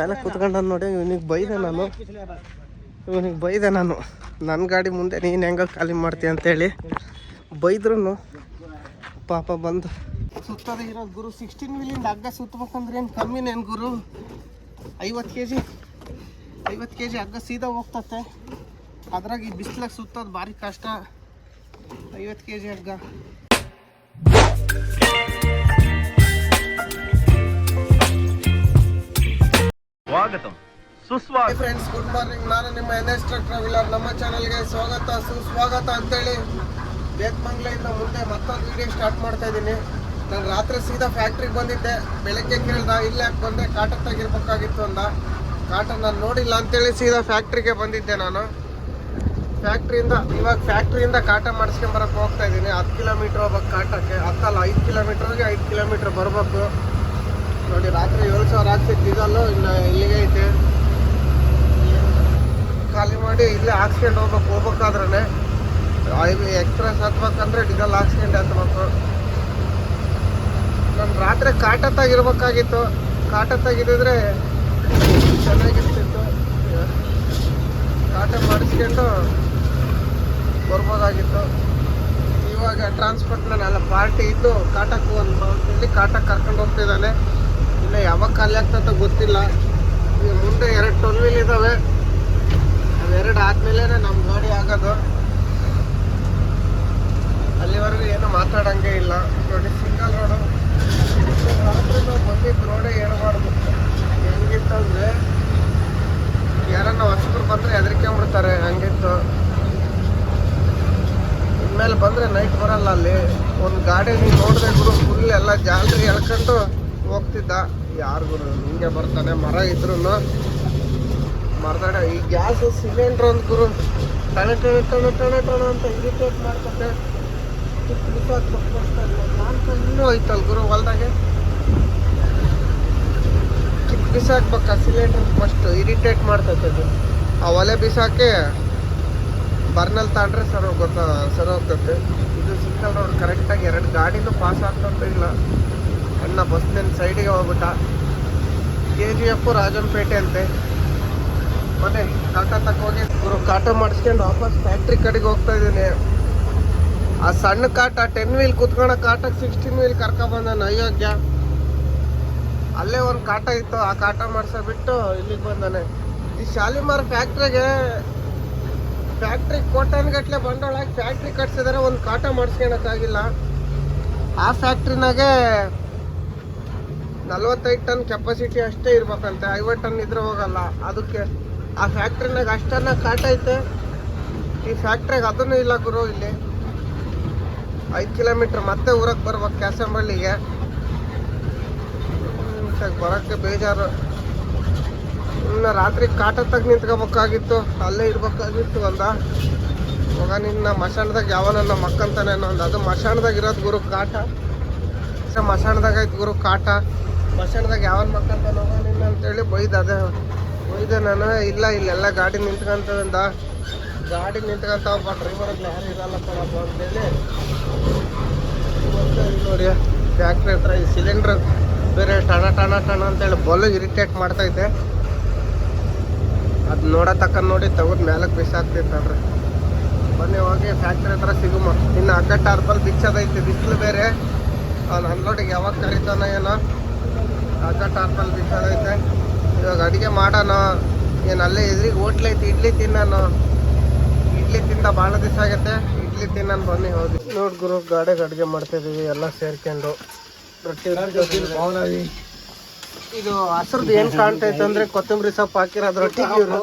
ಮೇಲೆ ಕುತ್ಕೊಂಡು ನೋಡಿ ಇವನಿಗೆ ಬೈದೆ ನಾನು ನನ್ನ ಗಾಡಿ ಮುಂದೆ ನೀನು ಹೆಂಗ ಖಾಲಿ ಮಾಡ್ತೀಯ ಅಂತೇಳಿ ಬೈದ್ರು ಪಾಪ ಬಂದು ಸುತ್ತದ ಇರೋದು ಗುರು. 16 ವೀಲಿಂದ ಹಗ್ಗ ಸುತ್ತಬೇಕಂದ್ರೆ ಏನು ಕಮ್ಮಿನೇನು ಗುರು. 50 kg ಹಗ್ಗ ಸೀದಾ ಹೋಗ್ತತೆ. ಅದ್ರಾಗ ಈ ಬಿಸಿಲಾಗ ಸುತ್ತೋದು ಭಾರಿ ಕಷ್ಟ. 50 kg ಹಗ್ಗ. ಸ್ವಾಗತಂ ಸುಸ್ವಾಗತ ಫ್ರೆಂಡ್ಸ್, ಗುಡ್ ಮಾರ್ನಿಂಗ್. ನಾನು ನಿಮ್ಮ NS ಟ್ರಕ್ ಟ್ರಾವೆಲರ್. ನಮ್ಮ ಚಾನಲ್ಗೆ ಸ್ವಾಗತ ಸುಸ್ವಾಗತ ಅಂತೇಳಿ ಬೇತ್ಮಂಗ್ಲೆಯಿಂದ ಮುಂದೆ ಮತ್ತೊಂದು ವಿಡಿಯೋ ಸ್ಟಾರ್ಟ್ ಮಾಡ್ತಾ ಇದ್ದೀನಿ. ನಾನು ರಾತ್ರಿ ಸೀದಾ ಫ್ಯಾಕ್ಟ್ರಿಗೆ ಬಂದಿದ್ದೆ. ಬೆಳಗ್ಗೆ ಕೇಳ್ದ ಇಲ್ಲ ಯಾಕೆ ಬಂದೆ, ಕಾಟನ್ ತೆಗಿರ್ಬೇಕಾಗಿತ್ತು ಅಂದ. ಕಾಟನ್ ನಾನು ನೋಡಿಲ್ಲ ಅಂತೇಳಿ ಸೀದಾ ಫ್ಯಾಕ್ಟ್ರಿಗೆ ಬಂದಿದ್ದೆ. ನಾನು ಫ್ಯಾಕ್ಟ್ರಿಯಿಂದ ಕಾಟ ಮಾಡಿಸ್ಕೊಂಬರಕ್ಕೆ ಹೋಗ್ತಾ ಇದ್ದೀನಿ. 10 ಕಿಲೋಮೀಟ್ರ್ ಹೋಗ್ಬೇಕು ಕಾಟಕ್ಕೆ. 5 ಕಿಲೋಮೀಟ್ರಿಗೆ 5 ಕಿಲೋಮೀಟ್ರ್ ಬರಬೇಕು. ನೋಡಿ, ರಾತ್ರಿ 7,000 ಹಾಕ್ಸಿದ್ದು ಡೀಸಲ್ಲು ಇನ್ನು ಇಲ್ಲಿಗೆ ಐತೆ. ಖಾಲಿ ಮಾಡಿ ಇಲ್ಲೇ ಹಾಕ್ಸ್ಕೊಂಡು ಹೋಗ್ಬೇಕಾದ್ರೆ ಎಕ್ಸ್ಪ್ರೆಸ್ ಹತ್ಬೇಕಂದ್ರೆ ಡೀಸೆಲ್ ಹಾಕ್ಸ್ಕೊಂಡು ಹತ್ಬೇಕು. ನಾನು ರಾತ್ರಿ ಕಾಟ ತೆಗಿರ್ಬೇಕಾಗಿತ್ತು. ಕಾಟ ತೆಗಿದಿದ್ರೆ ಚೆನ್ನಾಗಿರ್ತಿತ್ತು. ಕಾಟ ಮಾಡಿಸ್ಕೊಂಡು ಬರ್ಬೋದಾಗಿತ್ತು. ಇವಾಗ ಟ್ರಾನ್ಸ್ಪೋರ್ಟ್ ನಾನೆಲ್ಲ ಪಾರ್ಟಿ ಇದ್ದು ಕಾಟಕ್ಕೆ ಕಾಟಕ್ಕೆ ಕರ್ಕೊಂಡು ಹೋಗ್ತಿದ್ದಾನೆ. ಇನ್ನು ಯಾವಾಗ ಖಾಲಿ ಆಗ್ತದ ಗೊತ್ತಿಲ್ಲ. ಈಗ ಮುಂದೆ 2 12 ವೀಲ್ ಇದ್ದಾವೆ. ಅವೆರಡು ಆದಮೇಲೆ ನಮ್ಮ ಗಾಡಿ ಆಗೋದು. ಅಲ್ಲಿವರೆಗೂ ಏನು ಮಾತಾಡೋಂಗೆ ಇಲ್ಲ. ನೋಡಿ, ಸಿಂಗಲ್ ರೋಡು. ರಾತ್ರಿ ನಾವು ಬಂದಿದ್ದು ರೋಡೇ ಹೇಳ್ಬಾರ್ದು. ಹೆಂಗಿತ್ತಂದರೆ ಯಾರನ್ನ ಹೊಸಬ್ರು ಬಂದರೆ ಹೆದರ್ಕೊಂಬಿಡ್ತಾರೆ. ಹಂಗಿತ್ತು. ಇನ್ಮೇಲೆ ಬಂದರೆ ನೈಟ್ ಬರಲ್ಲ. ಅಲ್ಲಿ ಒಂದು ಗಾಡಿ ನೀವು ನೋಡಿದೆ ಗುರು, ಫುಲ್ ಎಲ್ಲ ಜಾಲರಿ ಎಳ್ಕೊಂಡು ಹೋಗ್ತಿದ್ದ. ಯಾರು ಗುರು ಹಿಂಗೆ ಬರ್ತಾನೆ, ಮರ ಇದ್ರು ಮರದಡ. ಈ ಗ್ಯಾಸ್ ಸಿಲಿಂಡ್ರ್ ಒಂದು ಗುರು ಟಣ ಅಂತ ಇರಿಟೇಟ್ ಮಾಡ್ತದೆ. ಇನ್ನೂ ಐತಲ್ ಗುರು ಹೊಲ್ದಾಗೆ ಚಿಕ್ಕ ಬಿಸಾಕ್ಬೇಕ ಸಿಲಿಂಡ್ರ್. ಫಸ್ಟ್ ಇರಿಟೇಟ್ ಮಾಡ್ತೈತೆ ಅದು. ಆ ಒಲೆ ಬಿಸಾಕಿ ಬರ್ನಲ್ಲಿ ತಗೊಂಡ್ರೆ ಸರಿ ಹೋಗ್ತೈತೆ. ಇದು ಸಿಂಗಲ್ ರೋಡ್. ಕರೆಕ್ಟಾಗಿ 2 ಗಾಡಿನೂ ಪಾಸ್ ಆಗ್ತಂತ ಇಲ್ಲ. ಅಣ್ಣ ಬಸ್ನೇನು ಸೈಡಿಗೆ ಹೋಗ್ಬಿಟ್ಟ. KGF ರಾಜನಪೇಟೆ ಅಂತೆ. ಮೊನ್ನೆ ಕಾಟ ತಗೋಗಿ ಗುರು ಕಾಟ ಮಾಡಿಸ್ಕೊಂಡು ವಾಪಸ್ ಫ್ಯಾಕ್ಟ್ರಿ ಕಡೆಗೆ ಹೋಗ್ತಾ ಇದ್ದೀನಿ. ಆ ಸಣ್ಣ ಕಾಟ 10 ವೀಲ್ ಕುತ್ಕೊಳ್ಳೋ ಕಾಟಕ್ಕೆ 16 ವೀಲ್ ಕರ್ಕೊಬಂದಾನೆ ಅಯೋಗ್ಯ. ಅಲ್ಲೇ ಒಂದು ಕಾಟ ಇತ್ತು, ಆ ಕಾಟ ಮಾಡಿಸ್ಬಿಟ್ಟು ಇಲ್ಲಿಗೆ ಬಂದಾನೆ. ಈ ಶಾಲಿಮಾರ್ ಫ್ಯಾಕ್ಟ್ರಿಗೆ ಕೋಟನ್ಗಟ್ಲೆ ಬಂಡವಾಳಾಗಿ ಫ್ಯಾಕ್ಟ್ರಿ ಕಟ್ಸಿದಾರೆ. ಒಂದು ಕಾಟ ಮಾಡಿಸ್ಕೊಳಕ್ಕಾಗಿಲ್ಲ. ಆ ಫ್ಯಾಕ್ಟ್ರಿನಾಗೆ 45 ಟನ್ ಕೆಪಾಸಿಟಿ ಅಷ್ಟೇ ಇರ್ಬೇಕಂತೆ. 50 ಟನ್ ಇದ್ರೆ ಹೋಗಲ್ಲ. ಅದಕ್ಕೆ ಆ ಫ್ಯಾಕ್ಟ್ರಿನಾಗ ಅಷ್ಟನ್ನ ಕಾಟ ಐತೆ. ಈ ಫ್ಯಾಕ್ಟ್ರಿಗೆ ಅದನ್ನು ಇಲ್ಲ ಗುರು. ಇಲ್ಲಿ 5 ಕಿಲೋಮೀಟ್ರ್ ಮತ್ತೆ ಊರಕ್ಕೆ ಬರ್ಬೇಕು ಕ್ಯಾಸಂಬಳ್ಳಿಗೆ. ಬರೋಕ್ಕೆ ಬೇಜಾರು. ಇನ್ನು ರಾತ್ರಿ ಕಾಟ ತಗ ನಿಂತ್ಕೋಬೇಕಾಗಿತ್ತು. ಅಲ್ಲೇ ಇರ್ಬೇಕಾಗಿತ್ತು ಅಂದ. ಮಗ ನಿನ್ನ ಮಶಾಣದಾಗ ಯಾವನನ್ನ ಮಕ್ಕಂತಾನೇನೋ ಅಂದ. ಅದು ಮಶಾಣದಾಗ ಇರೋದು ಗುರು ಕಾಟ. ಮಶಾಣದಾಗ ಐತೆ ಗುರು ಕಾಟ. ಮಶಾಣದಾಗ ಯಾವನ್ ಮಕ್ಕಂತಾನ ಹೋಗ ನಿನ್ನ ಅಂತೇಳಿ ಬೈದೆ ನಾನು. ಇಲ್ಲ ಇಲ್ಲೆಲ್ಲ ಗಾಡಿ ನಿಂತ್ಕೊಂತದಂದ. ಗಾಡಿ ನಿಂತ್ಕೊಂತಾವಪ್ಪ, ಡ್ರೈವರ್ಗಳು ಯಾರು ಇರಲ್ಲ ಕಣಪ್ಪ ಅಂತೇಳಿ ನೋಡಿ ಫ್ಯಾಕ್ಟ್ರಿ ಹತ್ರ ಈ ಸಿಲಿಂಡ್ರ್ ಬೇರೆ ಟಣ ಅಂತೇಳಿ ಬಲು ಇರಿಟೇಟ್ ಮಾಡ್ತೈತೆ. ಅದು ನೋಡಿ ತೆಗೆದು ಮೇಲಕ್ಕೆ ಬಿಸಾಕ್ತೈತೆ ನೋಡ್ರಿ. ಬನ್ನಿ ಹೋಗಿ ಫ್ಯಾಕ್ಟ್ರಿ ಹತ್ರ ಸಿಗುಮ. ಇನ್ನು ಹಗ್ಗ ಟಾರ್ಪಲ್ ಬಿಚ್ಚದೈತೆ. ಬಿಸಿಲು ಬೇರೆ. ಅವ್ನು ಅನ್ಲೋಡಿಗೆ ಯಾವಾಗ ಕರೀತಾನ ಏನೋ. ಹಗ್ಗ ಟಾರ್ಪಲ್ ಬಿಚ್ಚದೈತೆ. ಇವಾಗ ಅಡುಗೆ ಮಾಡೋಣ. ಏನು ಅಲ್ಲೇ ಎದುರಿಗೆ ಹೋಟ್ಲ್ ಐತಿ, ಇಡ್ಲಿ ತಿನ್ನೋಣ. ಇಡ್ಲಿ ತಿಂದ ಭಾಳ ದಿವಸ ಆಗೈತೆ. ಇಡ್ಲಿ ತಿನ್ನೋಣ ಬನ್ನಿ ಹೋಗಿ. ನೋಡಿ ಗುರು, ಗಾಡಿಗೆ ಅಡುಗೆ ಮಾಡ್ತಾಯಿದ್ದೀವಿ ಎಲ್ಲ ಸೇರ್ಕೊಂಡು. ರೊಟ್ಟಿ ಇದು ಹಸ್ರದ್ದು ಏನು ಕಾಣ್ತೈತೆ ಅಂದರೆ ಕೊತ್ತಂಬರಿ ಸೊಪ್ಪು ಹಾಕಿರೋದು ರೊಟ್ಟಿಗೆ. ಇವರು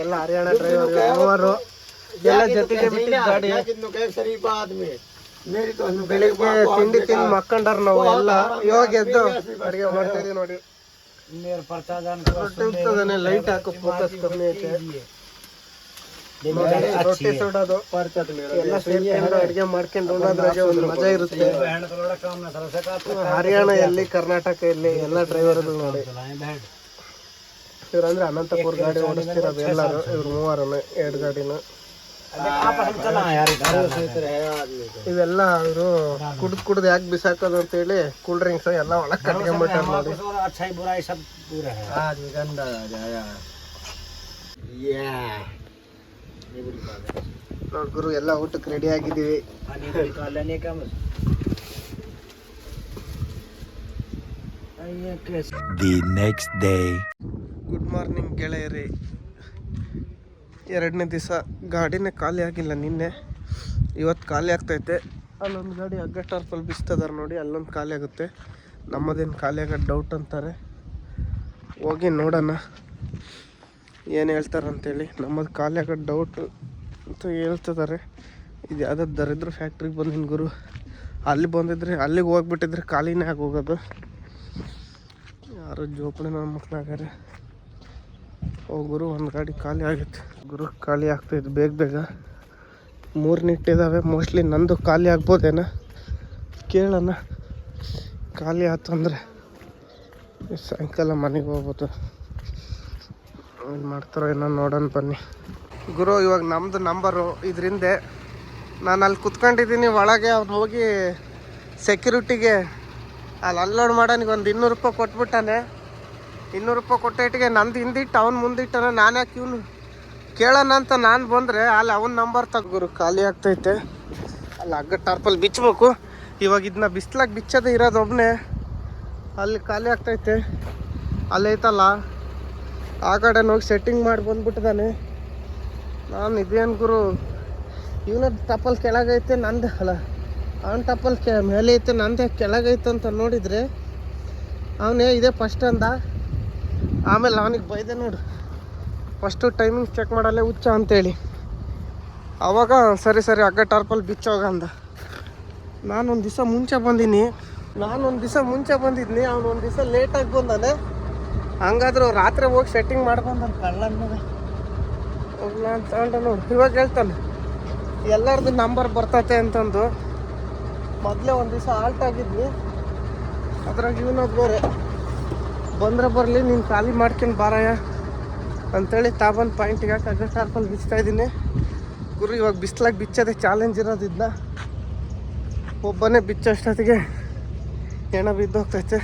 ಎಲ್ಲ ಹರಿಯಾಣ ಡ್ರೈವರ್ ಮೂವರು ಎಲ್ಲ ಜೊತೆಗೆ ಬಿಟ್ಟಿದ್ದು ಗಾಡಿ. ಬೆಳಿಗ್ಗೆ ತಿಂಡಿ ತಿಂದು ಮಕ್ಕಂಡಾರ ನಾವು ಎಲ್ಲ. ಇವಾಗ ಎದ್ದು ಅಡುಗೆ ಮಾಡ್ತಾಯಿದ್ದೀವಿ ನೋಡಿ. ರೊಟ್ಟಿ ಲೈಟ್ ಹಾಕೋ ಫೋಕಸ್ ಕಮ್ಮಿ ಐತೆ. ರೊಟ್ಟಿ ಸುಡೋದು ಎಲ್ಲ ಸೇರ್ಕೊಂಡು ಅಡುಗೆ ಮಾಡ್ಕೊಂಡು ಉಣ್ಣೋದ್ರಾಗೆ ಒಂದು ಮಜಾ ಇರುತ್ತೆ. ಹರಿಯಾಣ ಎಲ್ಲಿ, ಕರ್ನಾಟಕ ಎಲ್ಲಿ, ಎಲ್ಲ ಡ್ರೈವರ್ಗಳು ನೋಡಿ. ಇವ್ರಂದ್ರೆ ಅನಂತಪುರ ಗಾಡಿ ಓಡಿಸ್ತಿರೋದು ಎಲ್ಲರೂ. ಇವ್ರು ಮೂವರನ್ನು 2 ಗಾಡಿನ ಇವೆಲ್ಲ ಅವರು ಕುಡ್ದು ಯಾಕೆ ಬಿಸಾಕೋದು ಅಂತೇಳಿ ಕೂಲ್ ಡ್ರಿಂಕ್ಸ್ ಎಲ್ಲ ಒಳಗೆ ಕಟ್ಕೊಂಡ್ಬಿಟ್ಟಾರ ನೋಡಿ. ನೋಡಿ ಗುರು ಎಲ್ಲ ಊಟಕ್ಕೆ ರೆಡಿ ಆಗಿದ್ದೀವಿ. The next day. Good morning ಗೆಳೆಯರಿ. 2ನೇ ದಿವಸ ಗಾಡಿನೇ ಖಾಲಿ ಆಗಿಲ್ಲ. ನಿನ್ನೆ ಇವತ್ತು ಖಾಲಿ ಆಗ್ತೈತೆ. ಅಲ್ಲೊಂದು ಗಾಡಿ ಹಗ್ಗ ಟಾರ್ಪಲ್ ಬಿಸ್ತದಾರ ನೋಡಿ, ಅಲ್ಲೊಂದು ಖಾಲಿ ಆಗುತ್ತೆ. ನಮ್ಮದೇನು ಖಾಲಿ ಆಗೋದು ಡೌಟ್ ಅಂತಾರೆ. ಹೋಗಿ ನೋಡೋಣ ಏನು ಹೇಳ್ತಾರಂತೇಳಿ. ನಮ್ಮದು ಖಾಲಿ ಆಗೋದು ಡೌಟ್ ಅಂತ ಹೇಳ್ತಿದ್ದಾರೆ. ಇದು ಯಾವುದೋ ದರಿದ್ರ ಫ್ಯಾಕ್ಟ್ರಿಗೆ ಬಂದಿನ ಗುರು. ಅಲ್ಲಿ ಬಂದಿದ್ರೆ ಅಲ್ಲಿಗೆ ಹೋಗ್ಬಿಟ್ಟಿದ್ರೆ ಖಾಲಿನೇ ಆಗೋಗೋದು. ಯಾರು ಜೋಪಣೆ ನಮ್ಮ ಮಕ್ಕಳಾಗಾರೆ. ಓ ಗುರು, ಒಂದು ಗಾಡಿ ಖಾಲಿ ಆಗಿತ್ತು ಗುರು. ಖಾಲಿ ಆಗ್ತಾಯಿತ್ತು ಬೇಗ ಬೇಗ. 3 ನಿಟ್ಟಿದ್ದಾವೆ. ಮೋಸ್ಟ್ಲಿ ನಂದು ಖಾಲಿ ಆಗ್ಬೋದೇನೋ, ಕೇಳೋಣ. ಖಾಲಿ ಆಯ್ತು ಅಂದರೆ ಸಾಯಂಕಾಲ ಮನೆಗೆ ಹೋಗ್ಬೋದು. ಏನು ಮಾಡ್ತಾರೋ ಏನೋ ನೋಡೋಣ ಬನ್ನಿ ಗುರು. ಇವಾಗ ನಮ್ಮದು ನಂಬರು ಇದರಿಂದ ನಾನು ಅಲ್ಲಿ ಕುತ್ಕೊಂಡಿದ್ದೀನಿ ಒಳಗೆ. ಅವ್ನು ಹೋಗಿ ಸೆಕ್ಯೂರಿಟಿಗೆ ಅಲ್ಲಿ ಅನ್ಲೋಡ್ ಮಾಡೋನಿಗೆ ಒಂದು 200 ರೂಪಾಯಿ ಕೊಟ್ಬಿಟ್ಟಾನೆ. 200 ರೂಪಾಯಿ ಕೊಟ್ಟಿಟ್ಟಿಗೆ ನಂದು ಹಿಂದಿಟ್ಟು ಅವ್ನು ಮುಂದಿಟ್ಟಾನೆ. ನಾನು ಯಾಕೆ ಇವನು ಕೇಳೋಣ ಅಂತ ನಾನು ಬಂದರೆ ಅಲ್ಲಿ ಅವನ ನಂಬರ್ ತಗೋರು. ಖಾಲಿ ಆಗ್ತೈತೆ. ಅಲ್ಲಿ ಹಗ್ಗ ಟಾರ್ಪಲ್ ಬಿಚ್ಚಬೇಕು. ಇವಾಗ ಇದನ್ನ ಬಿಸ್ಲಾಗಿ ಬಿಚ್ಚೋದೇ ಇರೋದು ಒಬ್ಬನೇ. ಅಲ್ಲಿ ಖಾಲಿ ಆಗ್ತೈತೆ. ಅಲ್ಲೈತಲ್ಲ ಆ ಕಡೆ ಹೋಗಿ ಸೆಟ್ಟಿಂಗ್ ಮಾಡಿ ಬಂದ್ಬಿಟ್ಟಿದ್ದಾನೆ. ನಾನು ಇದೇನು ಗುರು, ಇವನ ಟಪ್ಪಲ್ ಕೆಳಗೈತೆ ನಂದು, ಅಲ್ಲ ಅವನ ಟಪ್ಪಲ್ ಮೇಲೆ ಐತೆ ನಂದೇ ಕೆಳಗೈತೆ ಅಂತ ನೋಡಿದರೆ ಅವನೇ ಇದೇ ಫಸ್ಟ್ ಅಂದ. ಆಮೇಲೆ ಅವನಿಗೆ ಬೈದೆ ನೋಡು, ಫಸ್ಟು ಟೈಮಿಂಗ್ ಚೆಕ್ ಮಾಡಲ್ಲೇ ಹುಚ್ಚ ಅಂತೇಳಿ. ಆವಾಗ ಸರಿ ಹಗ್ಗ ಟಾರ್ಪಲ್ ಬಿಚ್ಚೋಗ ಅಂದ. ನಾನೊಂದು ದಿವಸ ಮುಂಚೆ ಬಂದಿದ್ನಿ. ಅವನು ಒಂದು ದಿವಸ ಲೇಟಾಗಿ ಬಂದಾನೆ. ಹಂಗಾದ್ರೂ ರಾತ್ರಿ ಹೋಗಿ ಸೆಟ್ಟಿಂಗ್ ಮಾಡ್ಕೊಂಡಂತ ಕಳ್ಳನ ಹೋಗ್ಲ ಅಂತ ತಗೊಂಡ ನೋಡು. ಇವಾಗ ಹೇಳ್ತಾನೆ ಎಲ್ಲರದ್ದು ನಂಬರ್ ಬರ್ತೈತೆ ಅಂತಂದು. ಮೊದಲೇ ಒಂದು ದಿವಸ ಆಲ್ಟ್ ಆಗಿದ್ವಿ. ಅದ್ರಾಗ ಇವನೊಬ್ಬ ಬೇರೆ ಬಂದರೆ ಬರಲಿ, ನೀನು ಖಾಲಿ ಮಾಡ್ಕೊಂಡು ಬಾರಯ್ಯ ಅಂಥೇಳಿ ತಾಬಂದು ಪಾಯಿಂಟಿಗೆ ಹಾಕಿ ಹಗ್ಗ ಟಾರ್ಪಲ್ ಬಿಚ್ತಾಯಿದ್ದೀನಿ ಗುರು. ಇವಾಗ ಬಿಸ್ಲಾಗಿ ಬಿಚ್ಚೋದೇ ಚಾಲೆಂಜ್ ಇರೋದಿದ್ದ. ಒಬ್ಬನೇ ಬಿಚ್ಚೋಷ್ಟೊತ್ತಿಗೆ ಹೆಣ ಬಿದ್ದೋಗ್ತೈತೆ.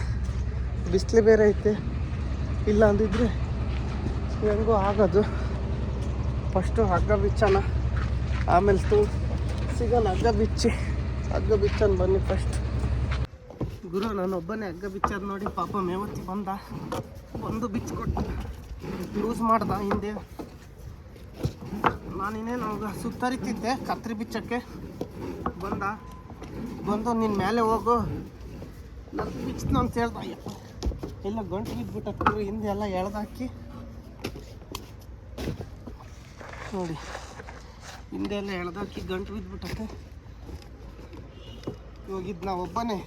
ಬಿಸಿಲು ಬೇರೆ ಐತೆ. ಇಲ್ಲ ಅಂದಿದ್ರೆ ಹೆಂಗೋ ಆಗೋದು. ಫಸ್ಟು ಹಗ್ಗ ಬಿಚ್ಚೋಣ, ಆಮೇಲೆ ಸಿಗೋಣ. ಹಗ್ಗ ಬಿಚ್ಚೋಣ ಬನ್ನಿ ಫಸ್ಟ್ ಗುರು. ನಾನು ಒಬ್ಬನೇ ಹಗ್ಗ ಬಿಚ್ಚೋದು ನೋಡಿ. ಪಾಪ ಮೇವತ್ತಿ ಬಂದು ಬಿಚ್ಚಿಕೊಟ್ಟು ಲೂಸ್ ಮಾಡ್ದ ಹಿಂದೆ. ನಾನಿನ್ನೇನು ಸುತ್ತರಿತಿದ್ದೆ ಕತ್ರಿ ಬಿಚ್ಚೋಕ್ಕೆ. ಬಂದು ನಿನ್ನ ಮೇಲೆ ಹೋಗು ನಾನು ಬಿಚ್ಚು ಅಂತ ಹೇಳ್ದ. ಎಲ್ಲ ಗಂಟು ಬಿದ್ದುಬಿಟ್ಟು ಹಿಂದೆ ಎಲ್ಲ ಎಳ್ದಾಕಿ ನೋಡಿ. ಹಿಂದೆ ಎಲ್ಲ ಎಳ್ದಾಕಿ ಗಂಟು ಬಿದ್ದುಬಿಟ್ಟೆ. ಇವಾಗಿದ್ದು ನಾವು ಒಬ್ಬನೇ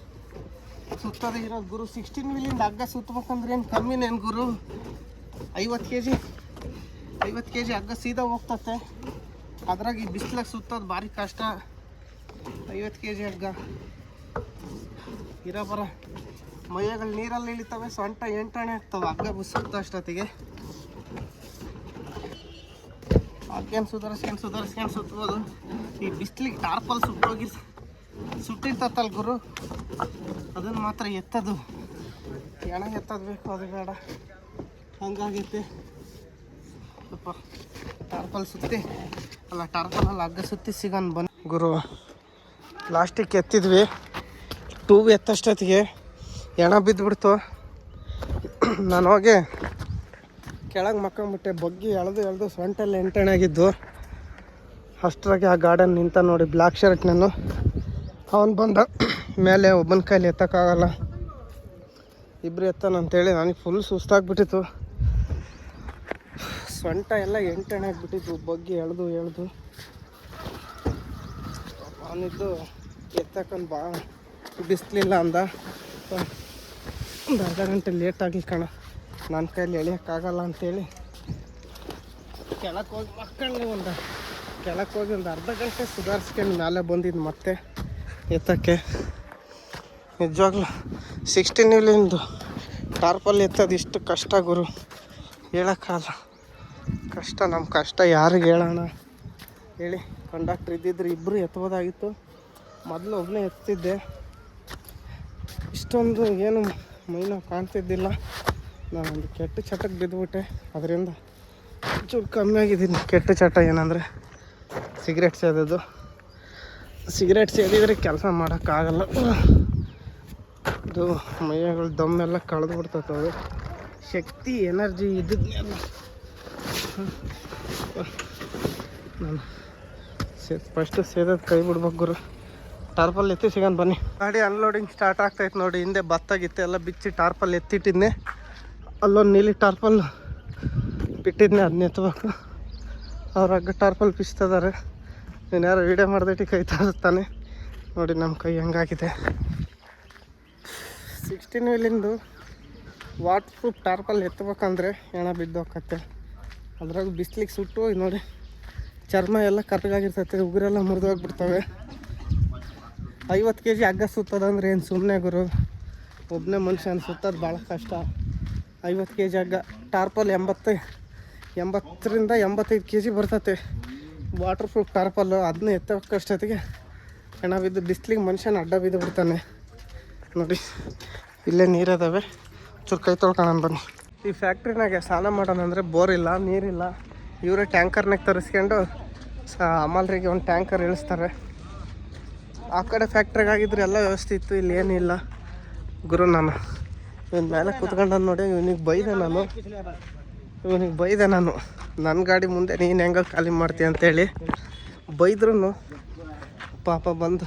ಸುತ್ತೋದೇ ಇರೋದು ಗುರು. 16 ವೀಲಿಂದ ಹಗ್ಗ ಸುತ್ತಬೇಕಂದ್ರೆ ಏನು ಕಮ್ಮಿನೇನು ಗುರು. 50 kg ಹಗ್ಗ ಸೀದಾ ಹೋಗ್ತತೆ. ಅದ್ರಾಗ ಈ ಬಿಸ್ಲಾಗ ಸುತ್ತೋದು ಭಾರಿ ಕಷ್ಟ. 50 kg ಹಗ್ಗ ಬರ ಮೈಯಗಳು ನೀರಲ್ಲಿ ಇಳಿತವೆ. ಸೊಂಟ 8 ಅಣೆ ಆಗ್ತವೆ ಹಗ್ಗ ಸುತ್ತ ಅಷ್ಟೊತ್ತಿಗೆ. ಹಗ್ಗೇನು ಸುಧಾರಿಸ್ಕೊಂಡು ಸುತ್ತಬೋದು. ಈ ಬಿಸ್ಲಿಗೆ ಟಾರ್ಪಲ್ ಸುಟ್ಟಿರ್ತಲ್ಲ ಗುರು, ಅದನ್ನು ಮಾತ್ರ ಎತ್ತದು ಹೆಣ ಎತ್ತದು ಬೇಕು. ಅದು ಬೇಡ, ಹಂಗಾಗೈತೆ. ಸ್ವಲ್ಪ ಟಾರ್ಪಲ್ ಸುತ್ತಿ ಟಾರ್ಪಲಲ್ಲಿ ಹಗ್ಗ ಸುತ್ತಿ ಸಿಗೋಣ ಬನ್ನಿ ಗುರು. ಲಾಸ್ಟಿಗೆ ಎತ್ತಿದ್ವಿ. 2 ಎತ್ತಷ್ಟೊತ್ತಿಗೆ ಹೆಣ ಬಿದ್ದುಬಿಡ್ತು. ನಾನು ಹೋಗಿ ಕೆಳಗೆ ಮಕ್ಕೊಂಬಿಟ್ಟೆ. ಬಗ್ಗಿ ಎಳೆದು ಸೊಂಟೆಲ್ಲ 8 ಅಣೆ ಆಗಿದ್ದು. ಅಷ್ಟರಾಗೆ ಆ ಗಾರ್ಡನ್ ನಿಂತ ನೋಡಿ, ಬ್ಲ್ಯಾಕ್ ಶರ್ಟ್. ನಾನು ಅವನು ಬಂದ ಮೇಲೆ. ಒಬ್ಬನ ಕೈಲಿ ಎತ್ತಕ್ಕಾಗಲ್ಲ, ಇಬ್ಬರು ಎತ್ತಾನಂತೇಳಿ ನನಗೆ ಫುಲ್ ಸುಸ್ತಾಗ್ಬಿಟ್ಟಿತ್ತು. ಸೊಂಟ ಎಲ್ಲ 8 ಅಣೆ ಆಗಿಬಿಟ್ಟಿತ್ತು. ಬಗ್ಗಿ ಎಳೆದು ಅವನಿದ್ದು ಎತ್ತಕೊಂಡು ಬಾ, ಬಿಸಿಲಿಲ್ಲ ಅಂದ. ಒಂದು ಅರ್ಧ ಗಂಟೆ ಲೇಟ್ ಆಗಲಿ ಕಣ, ನನ್ನ ಕೈಲಿ ಎಳಿಯೋಕ್ಕಾಗಲ್ಲ ಅಂಥೇಳಿ ಕೆಳಕ್ಕೆ ಹೋಗಿ ಒಂದು ಅರ್ಧ ಗಂಟೆ ಸುಧಾರಿಸ್ಕೊಂಡು ಮೇಲೆ ಬಂದಿದ್ದು ಮತ್ತೆ ಎತ್ತಕ್ಕೆ. ನಿಜವಾಗ್ಲೂ 16 ವೀಲಿಂದು ಟಾರ್ಪಲ್ ಎತ್ತೋದು ಇಷ್ಟು ಕಷ್ಟ ಗುರು, ಹೇಳೋಕ್ಕಾಗಲ್ಲ. ಕಷ್ಟ, ನಮ್ಮ ಕಷ್ಟ ಯಾರಿಗೆ ಹೇಳೋಣ. ಹೇಳಿ. ಕಂಡಕ್ಟ್ರ್ ಇದ್ದಿದ್ರೆ ಇಬ್ಬರು ಎತ್ಬೋದಾಗಿತ್ತು. ಮೊದಲು ಒಬ್ಬನೇ ಎತ್ತಿದ್ದೆ, ಇಷ್ಟೊಂದು ಏನು ಮೈನ ಕಾಣ್ತಿದ್ದಿಲ್ಲ. ನಾನೊಂದು ಕೆಟ್ಟ ಚಟಕ್ಕೆ ಬಿದ್ದುಬಿಟ್ಟೆ, ಅದರಿಂದ ಚೂರು ಕಮ್ಮಿ ಆಗಿದ್ದೀನಿ. ಕೆಟ್ಟ ಚಟ ಏನಂದರೆ ಸಿಗರೇಟ್ ಸೇದೋದು. ಸಿಗರೇಟ್ ಸೇದಿದ್ರೆ ಕೆಲಸ ಮಾಡೋಕ್ಕಾಗಲ್ಲ. ಇದು ಮೈಯಾಗಳ ದಮ್ಮೆಲ್ಲ ಕಳೆದು ಬಿಡ್ತದೆ. ಅದು ಶಕ್ತಿ ಎನರ್ಜಿ ಇದ್ದದ್ನೆಲ್ಲ ನಾನು ಫಸ್ಟು ಸೇದೋದು ಕೈ ಬಿಡ್ಬೇಕು ಗುರು. ಟಾರ್ಪಲ್ ಎತ್ತಿ ಸಿಗೋಣ ಬನ್ನಿ. ಗಾಡಿ ಅನ್ಲೋಡಿಂಗ್ ಸ್ಟಾರ್ಟ್ ಆಗ್ತಾಯಿತ್ತು ನೋಡಿ. ಹಿಂದೆ ಭತ್ತ ಗಿತ್ತ ಎಲ್ಲ ಬಿಚ್ಚಿ ಟಾರ್ಪಲ್ ಎತ್ತಿಟ್ಟಿದ್ನೆ. ಅಲ್ಲೊಂದು ನೀಲಿ ಟಾರ್ಪಲ್ ಬಿಟ್ಟಿದ್ನೆ, ಅದನ್ನ ಎತ್ತಬೇಕು. ಅವ್ರ ಹಗ್ಗ ಟಾರ್ಪಲ್ ಬಿಚ್ತಿದ್ದಾರೆ. ನೀನು ಯಾರು ವೀಡಿಯೋ ಮಾಡ್ದೈತಿ ಕೈ ತರಿಸ್ತಾನೆ ನೋಡಿ. ನಮ್ಮ ಕೈ ಹೆಂಗಾಗಿದೆ. 16 ವೀಲಿಂದು ವಾಟರ್ ಪ್ರೂಫ್ ಟಾರ್ಪಲ್ ಎತ್ತಬೇಕಂದ್ರೆ ಹೆಣ ಬಿದ್ದೋಕತ್ತೆ. ಅದ್ರಾಗ ಬಿಸ್ಲಿಗೆ ಸುಟ್ಟು ಹೋಗಿ ನೋಡಿ, ಚರ್ಮ ಎಲ್ಲ ಕರ್ಗಾಗಿರ್ತೈತೆ, ಉಗುರೆಲ್ಲ ಮುರಿದೋಗ್ಬಿಡ್ತವೆ. 50 kg ಹಗ್ಗ ಸುತ್ತೋದಂದ್ರೆ ಏನು ಸುಮ್ಮನೆ ಗುರು? ಒಬ್ಬನೇ ಮನುಷ್ಯನ ಸುತ್ತೋದು ಭಾಳ ಕಷ್ಟ. 50 kg ಹಗ್ಗ ಟಾರ್ಪಲ್ 80ರಿಂದ 85 kg ಬರ್ತೈತೆ. ವಾಟರ್ ಪ್ರೂಫ್ ಟಾರ್ಪಲ್ಲು ಅದನ್ನ ಎತ್ತಬೇಕಷ್ಟೊತ್ತಿಗೆ ಹೆಣ ಬಿದ್ದು ಬಿಸ್ಲಿಗೆ ಮನುಷ್ಯನ ಅಡ್ಡ ಬಿದ್ದು ಬಿಡ್ತಾನೆ ನೋಡಿ. ಇಲ್ಲೇ ನೀರದಾವೆ, ಚೂರು ಕೈ ತೊಳ್ಕೊಳ್ಳೋಣ ಬನ್ನಿ. ಈ ಫ್ಯಾಕ್ಟ್ರಿನಾಗೆ ಸ್ನಾನ ಮಾಡೋಣ ಅಂದರೆ ಬೋರ್ ಇಲ್ಲ, ನೀರಿಲ್ಲ. ಇವರೇ ಟ್ಯಾಂಕರ್ನಾಗ ತರಿಸ್ಕೊಂಡು ಅಮಲ್ರಿಗೆ ಒಂದು ಟ್ಯಾಂಕರ್ ಇಳಿಸ್ತಾರೆ. ಆ ಕಡೆ ಫ್ಯಾಕ್ಟ್ರಿಗಾಗಿದ್ರೆ ಎಲ್ಲ ವ್ಯವಸ್ಥೆ ಇತ್ತು, ಇಲ್ಲಿ ಏನಿಲ್ಲ ಗುರು. ನಾನು ಇವನ ಮೇಲೆ ಕೂತ್ಕೊಂಡು ನೋಡಿ ಇವನಿಗೆ ಬೈದೆ ನಾನು ನನ್ನ ಗಾಡಿ ಮುಂದೆ ನೀನು ಹೆಂಗೆ ಖಾಲಿ ಮಾಡ್ತೀಯ ಅಂತೇಳಿ ಬೈದ್ರೂ ಪಾಪ ಬಂದು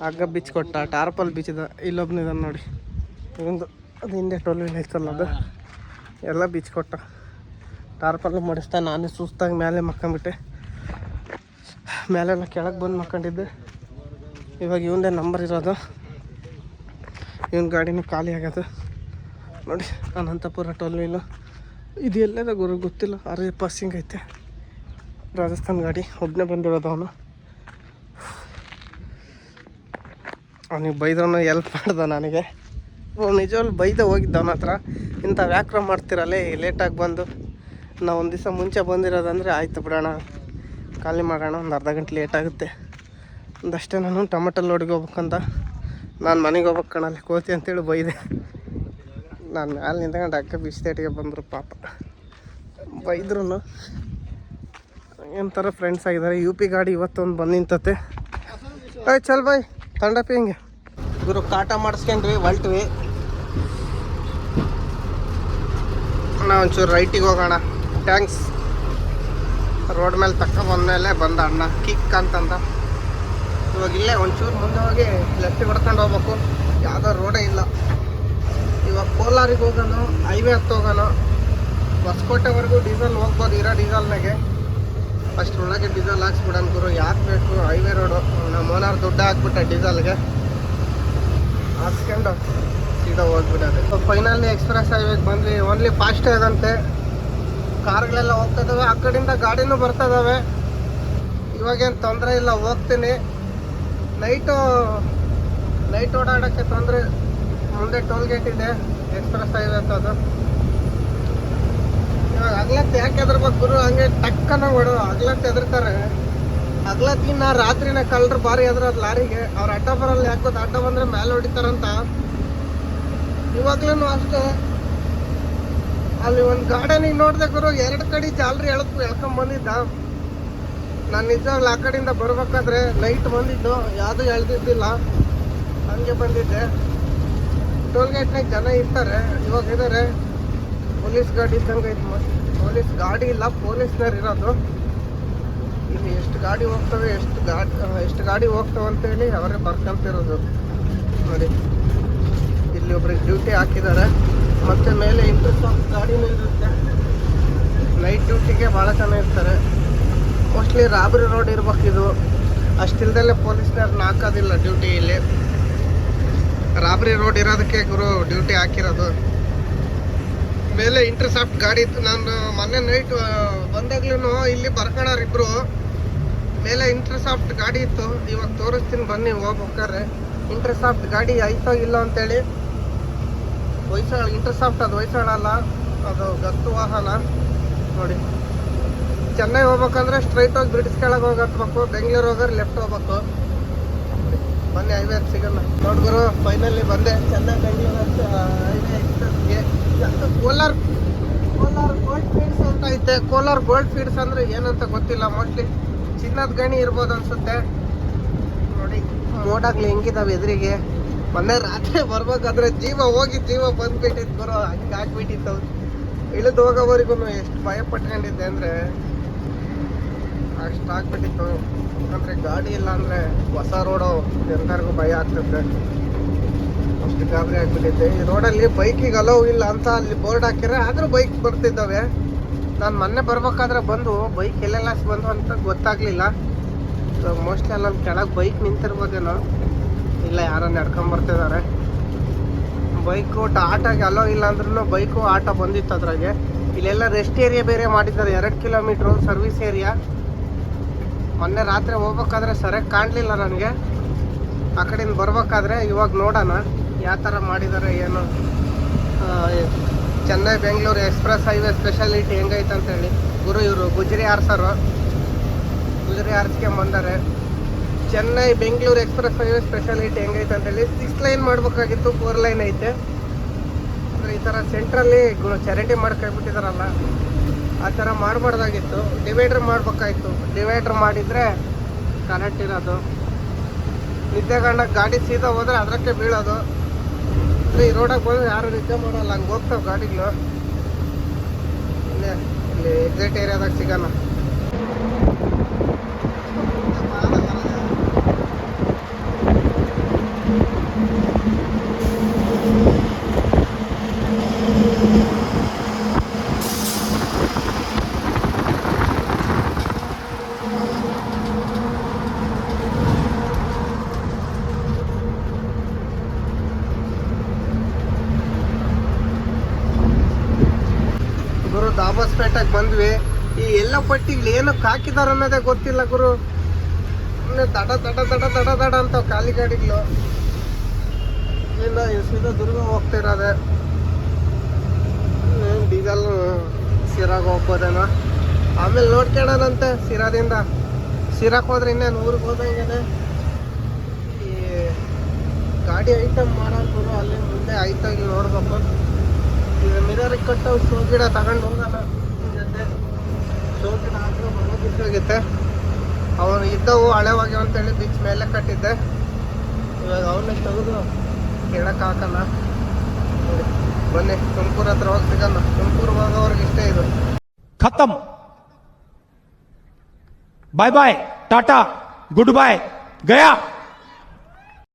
ಹಗ್ಗ ಬಿಚ್ಚಿಕೊಟ್ಟ, ಟಾರ್ಪಲ್ ಬಿಚ್ಚಿದ. ಇಲ್ಲೊಬ್ಬನಿದ ನೋಡಿ, ಇವೊಂದು ಅದು ಹಿಂದೆ ಟೋಲ್ ವೀಲ್ ಐತಲ್ಲ ಅದು ಎಲ್ಲ ಬಿಚ್ಚಿಕೊಟ್ಟ. ಟಾರ್ಪಲ್ ಮಾಡಿಸ್ತಾ ನಾನೇ ಸುಸ್ತಾಗಿ ಮೇಲೆ ಮಕ್ಕೊಂಬಿಟ್ಟೆ. ಮೇಲೆಲ್ಲ ಕೆಳಗೆ ಬಂದು ಮಕ್ಕೊಂಡಿದ್ದೆ. ಇವಾಗ ಇವಂದೇ ನಂಬರ್ ಇರೋದು. ಇವನ ಗಾಡಿನೂ ಖಾಲಿ ಆಗೋದು ನೋಡಿ. ಅನಂತಪುರ ಟೋಲ್ ವೀಲು ಇದು ಎಲ್ಲದ ಗುರು ಗೊತ್ತಿಲ್ಲ. ಅರೆ ಪಾಸಿಂಗ್ ಐತೆ. ರಾಜಸ್ಥಾನ್ ಗಾಡಿ ಒಬ್ಬನೇ ಬಂದಿರೋದು. ಅವನಿಗೆ ಬೈದವನು ಎಲ್ಪ್ ಮಾಡ್ದ ನನಗೆ. ನಿಜವಾಗ್ಲು ಬೈದ ಹೋಗಿದ್ದ ಅವನ ಹತ್ರ. ಇಂಥ ವ್ಯಾಕ್ರ ಮಾಡ್ತಿರಲ್ಲೇ ಲೇಟಾಗಿ ಬಂದು. ನಾವು ಒಂದು ದಿವಸ ಮುಂಚೆ ಬಂದಿರೋದಂದರೆ ಆಯಿತು ಬಿಡೋಣ, ಖಾಲಿ ಮಾಡೋಣ, ಒಂದು ಅರ್ಧ ಗಂಟೆ ಲೇಟ್ ಆಗುತ್ತೆ ಒಂದಷ್ಟೇ. ನಾನು ಟೊಮೆಟೊ ಲೋಡಿಗೆ ಹೋಗ್ಬೇಕಂತ ನಾನು ಮನೆಗೆ ಹೋಗ್ಬೇಕು ಕಣಲ್ಲಿ ಕೋತಿ ಅಂತೇಳಿ ಬೈದೆ. ನಾನು ಮ್ಯಾಲೆ ನಿಂತ್ಕೊಂಡು ಅಕ್ಕ ಬಿಸ್ತೆಟಿಗೆ ಬಂದರು ಪಾಪ. ಬೈದ್ರೂ ಒಂಥರ ಫ್ರೆಂಡ್ಸ್ ಆಗಿದ್ದಾರೆ. UP ಗಾಡಿ ಇವತ್ತೊಂದು ಬಂದು ನಿಂತತೆ. ಚಲ್ ಬಾಯ್ ತಂಡಪ್ಪಿ ಹಿಂಗೆ ಗುರು ಕಾಟ ಮಾಡಿಸ್ಕೊಂಡ್ರಿ ಹೊಲ್ಟ್ವಿ. ನಾವು ಒಂಚೂರು ರೈಟಿಗೆ ಹೋಗೋಣ. ಥ್ಯಾಂಕ್ಸ್. ರೋಡ್ ಮೇಲೆ ಬಂದಮೇಲೆ ಬಂದ ಅಣ್ಣ ಕಿಕ್ ಅಂತಂದ. ಇವಾಗ ಇಲ್ಲೇ ಒಂಚೂರು ಮುಂದೆ ಹೋಗಿ ಲೆಫ್ಟಿಗೆ ಹೊಡ್ಕೊಂಡು ಹೋಗ್ಬೇಕು. ಯಾವುದೋ ರೋಡೇ ಇಲ್ಲ. ಇವಾಗ ಕೋಲಾರಿಗೆ ಹೋಗೋಣ, ಹೈವೇ ಹತ್ತೋಗೋಣ. ಹೊಸಕೋಟೆವರೆಗೂ ಡೀಸೆಲ್ ಹೋಗ್ಬೋದು ಇರೋ ಡೀಸೆಲ್ನಾಗೆ. ಅಷ್ಟರೊಳಗೆ ಡೀಸೆಲ್ ಹಾಕ್ಸ್ಬಿಡೋಣ ಗುರು. ಯಾಕೆ ಬೇಕು ಹೈವೇ ರೋಡು? ನಮ್ಮ ಓನರ್ ದುಡ್ಡು ಹಾಕ್ಬಿಟ್ಟೆ ಡೀಸೆಲ್ಗೆ, ಹಾಕ್ಸ್ಕೊಂಡು ಸೀದಾ ಹೋಗ್ಬಿಡೋದು. ಫೈನಲಿ ಎಕ್ಸ್ಪ್ರೆಸ್ ಹೈವೇಗೆ ಬಂದ್ವಿ. ಓನ್ಲಿ ಫಾಸ್ಟೇ ಅದಂತೆ. ಕಾರ್ಗಳೆಲ್ಲ ಹೋಗ್ತಿದ್ದಾವೆ, ಆ ಕಡೆಯಿಂದ ಗಾಡಿನೂ ಬರ್ತಿದ್ದಾವೆ. ಇವಾಗೇನು ತೊಂದರೆ ಇಲ್ಲ, ಹೋಗ್ತೀನಿ. ನೈಟ್ ಓಡಾಡೋಕ್ಕೆ ತೊಂದರೆ. ಮುಂದೆ ಟೋಲ್ ಗೇಟ್ ಇದೆ, ಎಕ್ಸ್ಪ್ರೆಸ್ ಹೈವೇ ಅಂತದು. ಇವಾಗ ಹಗ್ಲತ್ತು ಯಾಕೆ ಹೆದರ್ಬೇಕು ಗುರು? ಹಂಗೆ ಟಕ್ಕನ ಹೊಡು. ಹಗ್ಲತ್ತು ಹೆದರ್ತಾರೆ. ಹಗ್ಲತ್ತಿನ ರಾತ್ರಿನ ಕಳ್ಳರು ಭಾರಿ ಹೆದರೋದು ಲಾರಿಗೆ. ಅವ್ರು ಅಡ್ಡ ಬರಲ್ಲ, ಯಾಕೆ ಗೊತ್ತು? ಅಡ್ಡ ಬಂದರೆ ಮೇಲೆ ಹೊಡಿತಾರಂತ. ಇವಾಗ್ಲೂ ಅಷ್ಟೇ. ಅಲ್ಲಿ ಒಂದು ಗಾರ್ಡನಿಗೆ ನೋಡಿದೆ ಗುರು, 2 ಕಡೆ ಜಾಲರಿ ಎಳ್ಕೊಂಬಂದಿದ್ದ. ನಾನು ನಿಜವಾಗ್ಲೂ ಆ ಕಡೆಯಿಂದ ಬರ್ಬೇಕಾದ್ರೆ ನೈಟ್ ಬಂದಿದ್ದು, ಯಾವುದೂ ಎಳ್ದಿದ್ದಿಲ್ಲ, ಹಂಗೆ ಬಂದಿದ್ದೆ. ಟೋಲ್ ಗೇಟ್ನಾಗ ಜನ ಇರ್ತಾರೆ, ಇವಾಗ ಇದ್ದಾರೆ. ಪೊಲೀಸ್ ಗಾಡಿ ಇದ್ದಂಗೆ ಐತೆ. ಪೊಲೀಸ್ ಗಾಡಿ ಇಲ್ಲ, ಪೊಲೀಸ್ನವ್ರು ಇರೋದು. ಇಲ್ಲಿ ಎಷ್ಟು ಗಾಡಿ ಹೋಗ್ತವೆ, ಎಷ್ಟು ಗಾಡಿ ಹೋಗ್ತವೆ ಅಂತೇಳಿ ಅವರೇ ಬರ್ಕೊಂತಿರೋದು ನೋಡಿ. ಇಲ್ಲಿ ಒಬ್ರಿಗೆ ಡ್ಯೂಟಿ ಹಾಕಿದ್ದಾರೆ. ಮತ್ತು ಮೇಲೆ ಇಂಟರ್ಸಾಫ್ಟ್ ಗಾಡಿನೂ ಇರುತ್ತೆ. ನೈಟ್ ಡ್ಯೂಟಿಗೆ ಭಾಳ ಜನ ಇರ್ತಾರೆ. ಮೋಸ್ಟ್ಲಿ ರಾಬರಿ ರೋಡ್ ಇರ್ಬೇಕಿದು. ಅಷ್ಟಿಲ್ದಲ್ಲೇ ಪೊಲೀಸ್ನವ್ರನ್ನ ಹಾಕೋದಿಲ್ಲ ಡ್ಯೂಟಿ ಇಲ್ಲಿ. ರಾಬರಿ ರೋಡ್ ಇರೋದಕ್ಕೆ ಗುರು ಡ್ಯೂಟಿ ಹಾಕಿರೋದು. ಮೇಲೆ ಇಂಟರ್ಸಾಫ್ಟ್ ಗಾಡಿ ಇತ್ತು. ನಾನು ಮೊನ್ನೆ ನೈಟ್ ಬಂದಾಗ್ಲೂ ಇಲ್ಲಿ ಬರ್ಕೊಳ್ಳೋರು ಇಬ್ಬರು. ಮೇಲೆ ಇಂಟರ್ಸಾಫ್ಟ್ ಗಾಡಿ ಇತ್ತು. ಇವಾಗ ತೋರಿಸ್ತೀನಿ ಬನ್ನಿ ಹೋಗ್ಬೇಕಾದ್ರೆ. ಇಂಟರ್ಸಾಫ್ಟ್ ಗಾಡಿ ಐತೋ ಇಲ್ಲ ಅಂತೇಳಿ. ಇಂಟರ್ಸಾಫ್ಟ್ ಅದು ಹೊಯ್ಸಳ ಅಲ್ಲ, ಅದು ಗಸ್ತು ವಾಹನ ನೋಡಿ. ಚೆನ್ನೈ ಹೋಗ್ಬೇಕಂದ್ರೆ ಸ್ಟ್ರೈಟ್ ಹೋಗಿ ಬ್ರಿಟಿಷ್ ಕೆಳಗೆ ಹೋಗಿ ಹತ್ಬೇಕು, ಬೆಂಗಳೂರು ಹೋಗೋರು ಲೆಫ್ಟ್ ಹೋಗ್ಬೇಕು. ಬನ್ನಿ ಹೈವೇ ಸಿಗಲ್ಲ ನೋಡ್ಗುರು. ಫೈನಲಿ ಬಂದೆ ಚೆನ್ನೈ ಬೆಂಗಳೂರು ಹೈವೇ ಎಕ್ಸ್ಪ್ರೆಸ್ಗೆ. ಕೋಲಾರ್ ಗೋಲ್ಡ್ ಫೀಡ್ಸ್ ಅಂತ ಐತೆ. ಕೋಲಾರ್ ಗೋಲ್ಡ್ ಫೀಡ್ಸ್ ಅಂದ್ರೆ ಏನಂತ ಗೊತ್ತಿಲ್ಲ, ಮೋಸ್ಟ್ಲಿ ಚಿನ್ನದ ಗಣಿ ಇರ್ಬೋದು ಅನ್ಸುತ್ತೆ. ನೋಡಿ ಮೋಡಾಗ್ಲಿ ಹೆಂಗಿದಾವೆ ಎದುರಿಗೆ. ಮೊನ್ನೆ ರಾತ್ರಿ ಬರ್ಬೇಕಾದ್ರೆ ಜೀವ ಹೋಗಿ ಜೀವ ಬಂದ್ಬಿಟ್ಟಿತ್ತು ಗುರು, ಹಂಗೆ ಆಗ್ಬಿಟ್ಟಿತ್ತು. ಇಳಿದು ಹೋಗೋವರೆಗೂ ಎಷ್ಟು ಭಯ ಪಟ್ಕೊಂಡಿದ್ದೆ ಅಂದ್ರೆ ಅಷ್ಟು ಆಗ್ಬಿಟ್ಟಿತ್ತು. ಯಾಕಂದ್ರೆ ಗಾಡಿ ಇಲ್ಲ ಅಂದ್ರೆ ಹೊಸ ರೋಡು ಎಲ್ಲರಿಗೂ ಭಯ ಆಗ್ತದೆ, ಅಷ್ಟು ಗಾಬರಿ ಆಗ್ಬಿಟ್ಟಿದ್ದೆ. ಈ ರೋಡಲ್ಲಿ ಬೈಕಿಗೆ ಅಲೋ ಇಲ್ಲ ಅಂತ ಅಲ್ಲಿ ಬೋರ್ಡ್ ಹಾಕಿದ್ರೆ ಆದ್ರೂ ಬೈಕ್ ಬರ್ತಿದ್ದಾವೆ. ನಾನು ಮೊನ್ನೆ ಬರ್ಬೇಕಾದ್ರೆ ಬಂದು ಬೈಕ್ ಎಲ್ಲೆಲ್ಲ ಬಂದು ಅಂತ ಗೊತ್ತಾಗ್ಲಿಲ್ಲ. ಸೊ ಮೋಸ್ಟ್ಲಿ ಅಲ್ಲೊಂದು ಕೆಳಗೆ ಬೈಕ್ ನಿಂತಿರ್ಬೋದೇನೋ, ಇಲ್ಲ ಯಾರೋ ನಡ್ಕೊಂಬರ್ತಿದ್ದಾರೆ. ಬೈಕು ಆಟೋಗೆ ಅಲೋ ಇಲ್ಲ ಅಂದ್ರೂ ಬೈಕು ಆಟೋ ಬಂದಿತ್ತು ಅದ್ರಾಗೆ. ಇಲ್ಲೆಲ್ಲ ರೆಸ್ಟ್ ಏರಿಯಾ ಬೇರೆ ಮಾಡಿದ್ದಾರೆ, 2 ಕಿಲೋಮೀಟ್ರು ಸರ್ವಿಸ್ ಏರಿಯಾ. ಮೊನ್ನೆ ರಾತ್ರಿ ಹೋಗ್ಬೇಕಾದ್ರೆ ಸರಿಯಾಗಿ ಕಾಣಲಿಲ್ಲ ನನಗೆ, ಆ ಕಡೆಯಿಂದ ಬರ್ಬೇಕಾದ್ರೆ. ಇವಾಗ ನೋಡೋಣ ಯಾವ ಥರ ಮಾಡಿದ್ದಾರೆ ಏನು. Chennai Bengaluru express highway speciality ಹೆಂಗೈತೆ ಅಂತೇಳಿ ಗುರು. ಇವರು ಗುಜರಿ ಆರ್ಸರು, ಗುಜರಿ ಆರ್ಸ್ಗೆ ಬಂದಾರೆ. Chennai Bengaluru express highway speciality ಹೆಂಗೈತೆ ಅಂತೇಳಿ 6 ಲೈನ್ ಮಾಡ್ಬೇಕಾಗಿತ್ತು, 4 ಲೈನ್ ಐತೆ. ಅಂದರೆ ಈ ಥರ ಸೆಂಟ್ರಲ್ಲಿ ಚರಂಡಿ ಮಾಡ್ಕೊಂಡ್ಬಿಟ್ಟಿದಾರಲ್ಲ, ಆ ಥರ ಮಾಡಬಾರ್ದಾಗಿತ್ತು. ಡಿವೈಡರ್ ಮಾಡ್ಬೇಕಾಯ್ತು. ಡಿವೈಡರ್ ಮಾಡಿದರೆ ಕರೆಕ್ಟ್ ಇರೋದು. ನಿದ್ದೆಗಂಡ ಗಾಡಿ ಸೀದಾ ಹೋದ್ರೆ ಅದಕ್ಕೆ ಬೀಳೋದು. ಈ ರೋಡಾಗ ಬಂದ್ರೆ ಯಾರು ನಿದ್ದೆ ಮಾಡೋಲ್ಲ, ಹಂಗೆ ಹೋಗ್ತಾವೆ ಗಾಡಿಗಳು. ಇಲ್ಲಿ ಎಕ್ಸಿಟ್ ಏರಿಯಾದಾಗ ಸಿಗೋಣ. ಗುರು ದಾಬಸ್ಪೇಟೆಗೆ ಬಂದ್ವಿ. ಈ ಎಲ್ಲ ಪಟ್ಟಿಗಳು ಏನಕ್ಕೆ ಹಾಕಿದಾರ ಅನ್ನೋದೇ ಗೊತ್ತಿಲ್ಲ ಗುರು. ದಡ ದಡ ದಡ ದಡ ದಡ ಅಂತ ಖಾಲಿ ಗಾಡಿಗಳು. ಇಲ್ಲಿಂದ ಸೀದಾ ದುರ್ಗ ಹೋಗ್ತಿರೋದೆ. ಡೀಸೆಲ್ ಸಿರಾಗ ಹೋಗ್ಬೋದೇನೋ, ಆಮೇಲೆ ನೋಡ್ಕೊಳ್ಳೋಣಂತೆ. ಸಿರಾಕ್ ಹೋದ್ರೆ ಇನ್ನೇನು ಊರಿಗೆ ಹೋದಂಗೆ. ಈ ಗಾಡಿ ಐಟಮ್ ಮಾಡೋದು ಅಲ್ಲಿ ಮುಂದೆ ಆಯ್ತಾ ಇಲ್ಲಿ ನೋಡ್ಬೇಕು. ಈಗ ಮಿರರಿಗೆ ಕಟ್ಟು ಶೋ ಗಿಡ ತಗೊಂಡು ಹೋಗೋಣ. ಜೊತೆ ಶೋ ಗಿಡ ಹಾಕಿದ್ರೆ ಮನೆ ಬಿದ್ದೋಗುತ್ತೆ. ಅವನು ಇದ್ದವು ಹಳೆವಾಗ್ಯವ ಅಂತೇಳಿ ಬೀಚ್ ಮೇಲೆ ಕಟ್ಟಿದ್ದೆ. ಇವಾಗ ಅವನ್ನೇ ತೆಗೆದು ಕೆಳಕ್ಕೆ ಹಾಕೋಣ. ಬನ್ನಿ ತುಮಕೂರು ಹತ್ರ ಹೋಗಿ ಸಿಗೋಣ. ತುಮಕೂರು ಹೋಗೋವ್ರಿಗೆ ಇಷ್ಟೇ ಇದು. खत्म, bye bye, tata, goodbye, गया.